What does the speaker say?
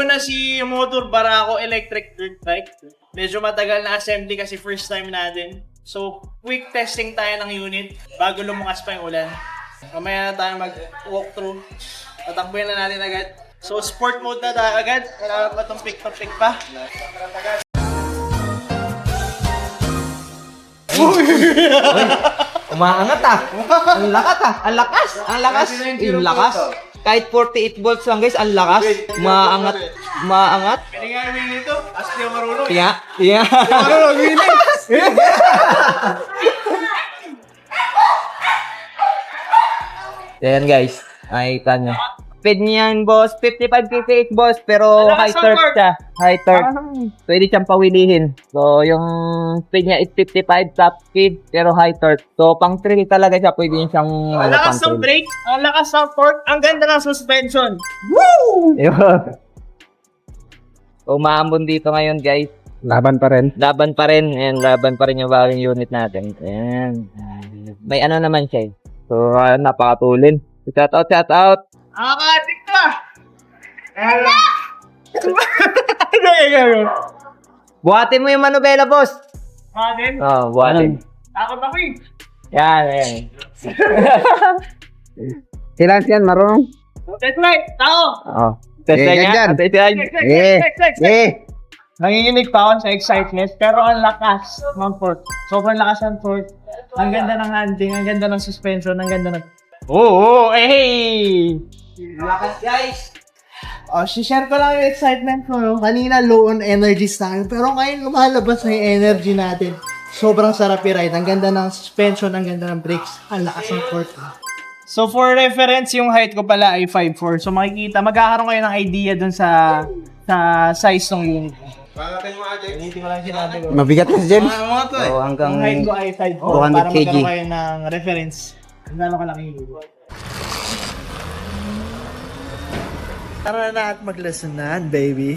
una si motor Barako electric dirt bike. Medyo matagal na assembly kasi first time natin. So, quick testing tayo ng unit bago lumukas pa yung ulan. Mamaya na tayo mag-walkthrough. Tatakbuhin na natin agad. So, sport mode na tayo agad. Kailangan pa itong pick pa. Umaangat ah. Ang lakas ah. Ang lakas. Ang lakas. Yung lakas. Kahit 48 volts lang guys, ang lakas. Maangat. Maangat. Pwede nga yung nito. Asli yung marunong. Tinga. Tinga. Marunong, Winnie. Ayan guys. Nakikita nyo. Speed niyan boss, 55 boss, pero Ano, high saan torque torque? siya. High torque. Pwede siyang pawilihin. So, yung speed niya is 55 top speed, pero high torque. So, pang 3 talaga siya, pwede siyang Ang lakas ng pang brake, ang lakas ng torque, ang ganda ng suspension. Yun. Umaambon dito ngayon guys. Laban pa rin. Laban pa rin. Ayan, laban pa rin yung bagong unit natin. Ayan. May ano naman siya eh. So, napakatulin. Shout out. Nakaka-addict ka! Buhatin mo yung manubela, boss. Matin, Oh, buhatin. takot ako eh. Yan, yan. Silas yan, marunong. That's right, tao! Oh. Test Eh, nga. ganyan. Test yan. Nanginginig pa ako sa excitement, pero ang lakas ng torque. Sobrang lakas ng torque. Ang ganda ng handling, ang ganda ng suspension, ang ganda ng... Oh, hey! Lakas, guys. share ko lang yung excitement ko. No? Kanina low on energies tayo, pero ngayon lumalabas na yung energy natin. Sobrang sarap i-ride. Ang ganda ng suspension, ang ganda ng brakes. Ang lakas ng torque. So for reference, yung height ko pala ay 5'4". So makikita, magkakaroon kayo ng idea dun sa size ng unit. Hindi ko lang sinabi ko. Mabigat na si James. So, hanggang... Ang height ko ay 5'4". 200 Para kg. magkaroon kayo ng reference. Gano'n kalaki yung unit. Tara na at maglesonan, baby.